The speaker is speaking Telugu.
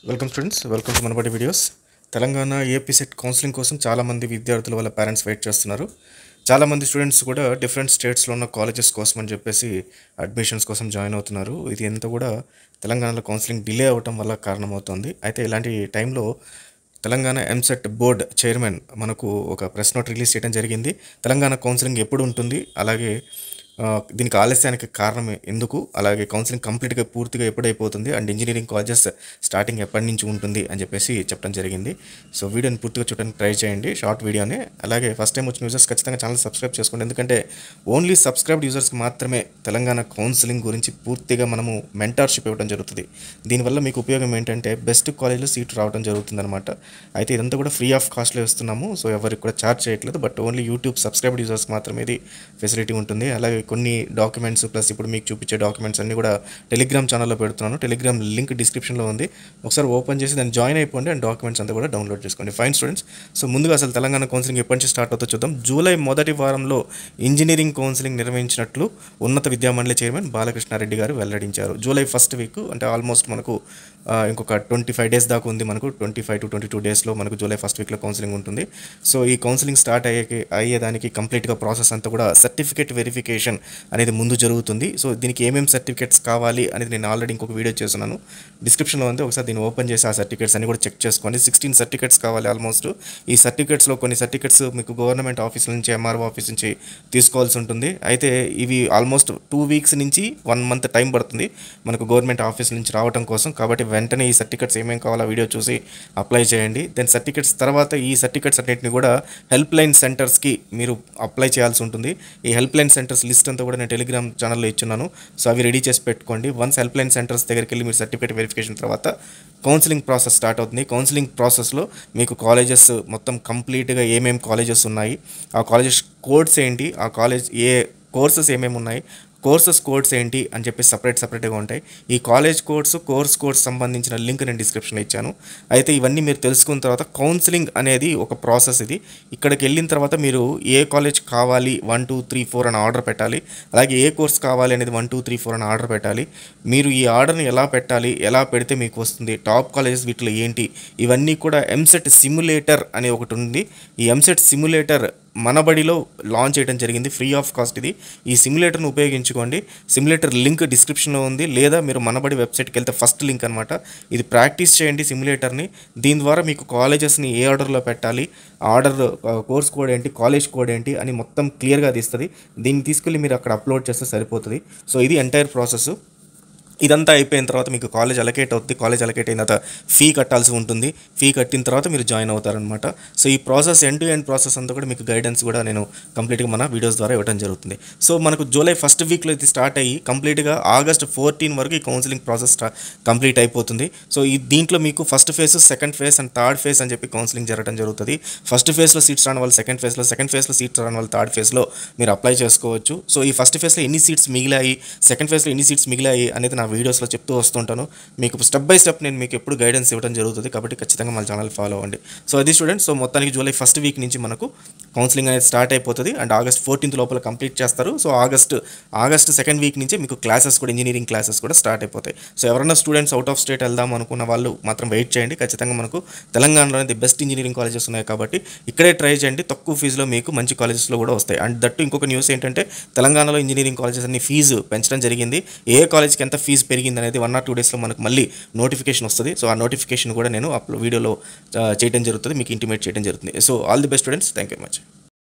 Welcome students, welcome to Manabadi videos. Telangana AP set counselling కోసం చాలామంది విద్యార్థులు వాళ్ళ పేరెంట్స్ వెయిట్ చేస్తున్నారు. చాలామంది స్టూడెంట్స్ కూడా డిఫరెంట్ స్టేట్స్లో ఉన్న కాలేజెస్ కోసం అని చెప్పేసి అడ్మిషన్స్ కోసం జాయిన్ అవుతున్నారు. ఇది ఎంత కూడా తెలంగాణలో కౌన్సిలింగ్ డిలే అవ్వటం వల్ల కారణమవుతుంది. అయితే ఇలాంటి టైంలో తెలంగాణ ఎంసెట్ బోర్డ్ చైర్మన్ మనకు ఒక ప్రెస్ నోట్ రిలీజ్ చేయడం జరిగింది. తెలంగాణ కౌన్సిలింగ్ ఎప్పుడు ఉంటుంది, అలాగే దీనికి ఆలస్యానికి కారణం ఎందుకు, అలాగే కౌన్సిలింగ్ కంప్లీట్గా పూర్తిగా ఎప్పుడైపోతుంది అండ్ ఇంజనీరింగ్ కాలేజెస్ స్టార్టింగ్ ఎప్పటి నుంచి ఉంటుంది అని చెప్పేసి చెప్పడం జరిగింది. సో వీడియోని పూర్తిగా చూడడానికి ట్రై చేయండి, షార్ట్ వీడియోనే. అలాగే ఫస్ట్ టైం వచ్చిన యూజర్స్ ఖచ్చితంగా ఛానల్ సబ్స్క్రైబ్ చేసుకోండి, ఎందుకంటే ఓన్లీ సబ్స్క్రైబ్డ్ యూజర్స్కి మాత్రమే తెలంగాణ కౌన్సిలింగ్ గురించి పూర్తిగా మనము మెంటార్షిప్ ఇవ్వడం జరుగుతుంది. దీనివల్ల మీకు ఉపయోగం ఏంటంటే బెస్ట్ కాలేజ్లో సీట్ రావడం జరుగుతుంది అనమాట. అయితే ఇదంతా కూడా ఫ్రీ ఆఫ్ కాస్ట్లో ఇస్తున్నాము, సో ఎవరికి కూడా ఛార్జ్ చేయట్లేదు. But only YouTube subscribed users మాత్రమే ఇది ఫెసిలిటీ ఉంటుంది. అలాగే కొన్ని డాక్యుమెంట్స్ ప్లస్ ఇప్పుడు మీకు చూపించే డాక్యుమెంట్స్ అన్నీ కూడా టెలిగ్రామ్ ఛానల్లో పెడుతున్నాను. టెలిగ్రామ్ లింక్ డిస్క్రిప్షన్లో ఉంది, ఒకసారి ఓపెన్ చేసి దాన్ని జాయిన్ అయిపోండి అండ్ డాక్యుమెంట్స్ అంతా కూడా డౌన్లోడ్ చేసుకోండి. ఫైన్ స్టూడెంట్స్, సో ముందుగా అసలు తెలంగాణ కౌన్సిలింగ్ ఎప్పటి నుంచి స్టార్ట్ అవుతుందో చూద్దాం. జూలై మొదటి వారంలో ఇంజనీరింగ్ కౌన్సిలింగ్ నిర్వహించినట్లు ఉన్నత విద్యామండలి చైర్మన్ బాలకృష్ణారెడ్డి గారు వెల్లడించారు. జూలై ఫస్ట్ వీక్ అంటే ఆల్మోస్ట్ మనకు ఇంకొక 25 days దాకా ఉంది. మనకు 25 to 22 daysలో మనకు జూలై ఫస్ట్ వీక్లో కౌన్సిలింగ్ ఉంటుంది. సో ఈ కౌన్సిలింగ్ స్టార్ట్ అయ్యేదానికి కంప్లీట్గా ప్రాసెస్ అంతా కూడా సర్టిఫికేట్ వెరిఫికేషన్ అనేది ముందు జరుగుతుంది. సో దీనికి ఏమేమి సర్టిఫికేట్స్ కావాలి అనేది నేను ఆల్రెడీ ఇంకొక వీడియో చేస్తున్నాను, డిస్క్రిప్షన్లో ఉంది, ఒకసారి దీన్ని ఓపెన్ చేసి ఆ సర్టిఫికేట్స్ అన్ని కూడా చెక్ చేసుకోండి. 16 సర్టిఫికేట్స్ కావాలి ఆల్మోస్ట్. ఈ సర్టిఫికేట్స్లో కొన్ని సర్టిఫికేట్స్ మీకు గవర్నమెంట్ ఆఫీస్ నుంచి, ఎంఆర్ఓ ఆఫీస్ నుంచి తీసుకోవాల్సి ఉంటుంది. అయితే ఇవి ఆల్మోస్ట్ 2 weeks నుంచి 1 month టైం పడుతుంది మనకు గవర్నమెంట్ ఆఫీస్ నుంచి రావడం కోసం. కాబట్టి వెంటనే ఈ సర్టిఫికేట్స్ ఏమేమి కావాలో వీడియో చూసి అప్లై చేయండి. దెన్ సర్టిఫికేట్స్ తర్వాత ఈ సర్టిఫికేట్స్ అన్నింటిని కూడా హెల్ప్ లైన్ సెంటర్స్కి మీరు అప్లై చేయాల్సి ఉంటుంది. ఈ హెల్ప్ లైన్ సెంటర్స్ లిస్ట్ అంతా కూడా నేను టెలిగ్రామ్ ఛానల్లో ఇచ్చున్నాను, సో అవి రెడీ చేసి పెట్టుకోండి. వన్స్ హెల్ప్ లైన్ సెంటర్స్ దగ్గరికి వెళ్ళి మీరు సర్టిఫికేట్ వెరిఫికేషన్ తర్వాత కౌన్సిలింగ్ ప్రాసెస్ స్టార్ట్ అవుతుంది. కౌన్సిలింగ్ ప్రాసెస్లో మీకు కాలేజెస్ మొత్తం కంప్లీట్గా ఏమేమి కాలేజెస్ ఉన్నాయి, ఆ కాలేజెస్ కోడ్స్ ఏంటి, ఆ కాలేజ్ ఏ కోర్సెస్ ఏమేమి ఉన్నాయి, కోర్సెస్ కోడ్స్ ఏంటి అని చెప్పి సపరేట్గా ఉంటాయి. ఈ కాలేజ్ కోర్స్, కోర్స్ సంబంధించిన లింక్ నేను డిస్క్రిప్షన్లో ఇచ్చాను. అయితే ఇవన్నీ మీరు తెలుసుకున్న తర్వాత కౌన్సిలింగ్ అనేది ఒక ప్రాసెస్. ఇది ఇక్కడికి వెళ్ళిన తర్వాత మీరు ఏ కాలేజ్ కావాలి 1 2 3 4 అని ఆర్డర్ పెట్టాలి. అలాగే ఏ కోర్స్ కావాలి అనేది 1 2 3 4 అని ఆర్డర్ పెట్టాలి. మీరు ఈ ఆర్డర్ని ఎలా పెట్టాలి, ఎలా పెడితే మీకు వస్తుంది, టాప్ కాలేజెస్ వీటిలో ఏంటి, ఇవన్నీ కూడా ఎంసెట్ సిమ్యులేటర్ అనే ఒకటి ఉంది. ఈ ఎంసెట్ సిమ్యులేటర్ మనబడిలో లాంచ్ చేయడం జరిగింది, ఫ్రీ ఆఫ్ కాస్ట్. ఇది ఈ సిమ్యులేటర్ను ఉపయోగించుకోండి. సిమ్యులేటర్ లింక్ డిస్క్రిప్షన్లో ఉంది, లేదా మీరు మనబడి వెబ్సైట్కి వెళ్తే ఫస్ట్ లింక్ అనమాట. ఇది ప్రాక్టీస్ చేయండి సిమ్యులేటర్ని. దీని ద్వారా మీకు కాలేజెస్ని ఏ ఆర్డర్లో పెట్టాలి, ఆర్డర్ కోర్స్ కోడ్ ఏంటి, కాలేజ్ కోడ్ ఏంటి అని మొత్తం క్లియర్గా తీస్తుంది. దీన్ని తీసుకెళ్ళి మీరు అక్కడ అప్లోడ్ చేస్తే సరిపోతుంది. సో ఇది ఎంటైర్ ప్రాసెస్. ఇదంతా అయిపోయిన తర్వాత మీకు కాలేజ్ అలకేట్ అవుతుంది. కాలేజ్ అలకేట్ అయిన తర్వాత ఫీ కట్టాల్సి ఉంటుంది. ఫీ కట్టిన తర్వాత మీరు జాయిన్ అవుతారనమాట. సో ఈ process end to end process అంతా కూడా మీకు గైడెన్స్ కూడా నేను కంప్లీట్గా మన వీడియోస్ ద్వారా ఇవ్వడం జరుగుతుంది. సో మనకు జూలై ఫస్ట్ వీక్లో ఇది స్టార్ట్ అయ్యి కంప్లీట్గా ఆగస్ట్ 14 వరకు ఈ కౌన్సిలింగ్ ప్రాసెస్ కంప్లీట్ అయిపోతుంది. సో ఈ దీంట్లో మీకు first phase, second phase and third phase అని చెప్పి కౌన్సిలింగ్ జరగడం జరుగుతుంది. ఫస్ట్ ఫేజ్లో సీట్స్ రాని వాళ్ళు సెకండ్ ఫేజ్లో, సెకండ్ ఫేజ్లో సీట్స్ రాని వాళ్ళు థర్డ్ ఫేజ్లో మీరు అప్లై చేసుకోవచ్చు. సో ఈ ఫస్ట్ ఫేజ్లో ఎన్ని సీట్స్ మిగిలాయి, సెకండ్ ఫేజ్లో ఎన్ని సీట్స్ మిగిలాయి అనేది నా వీడియోస్లో చెప్తూ వస్తుంటాను. మీకు స్టెప్ బై స్టెప్ నేను మీకు ఎప్పుడు గైడెన్స్ ఇవ్వడం జరుగుతుంది, కాబట్టి ఖచ్చితంగా మన ఛానల్ ఫాలో అవ్వండి. సో అది స్టూడెంట్స్, సో మొత్తానికి జూలై ఫస్ట్ వీక్ నుంచి మనకు కౌన్సిలింగ్ అనేది స్టార్ట్ అయిపోతుంది అండ్ ఆగస్ట్ 14 లోపల కంప్లీట్ చేస్తారు. సో ఆగస్ట్ సెకండ్ వీక్ నుంచి మీకు క్లాసెస్ కూడా, ఇంజనీరింగ్ క్లాసెస్ కూడా స్టార్ట్ అయిపోతాయి. సో ఎవరైనా స్టూడెంట్స్ అవుట్ ఆఫ్ స్టేట్ వెళ్దాం అనుకున్న వాళ్ళు మాత్రం వెయిట్ చేయండి. ఖచ్చితంగా మనకు తెలంగాణలో ది బెస్ట్ ఇంజనీరింగ్ కాలేజెస్ ఉన్నాయి, కాబట్టి ఇక్కడే ట్రై చేయండి. తక్కువ ఫీజులో మీకు మంచి కాలేజెస్లో కూడా వస్తాయి. అండ్ దట్టు ఇంకొక న్యూస్ ఏంటంటే తెలంగాణలో ఇంజనీరింగ్ కాలేజెస్ అన్ని ఫీజు పెంచడం జరిగింది. ఏ కాలేజ్కి ఎంత ఫీజు పెరిగింది అనేది 1 or 2 daysలో మనకు మళ్ళీ నోటిఫికేషన్ వస్తుంది. సో ఆ నోటిఫికేషన్ కూడా నేను వీడియోలో చేయడం జరుగుతుంది, మీకు ఇంటిమేట్ చేయడం జరుగుతుంది. So all the best students, thank you very much.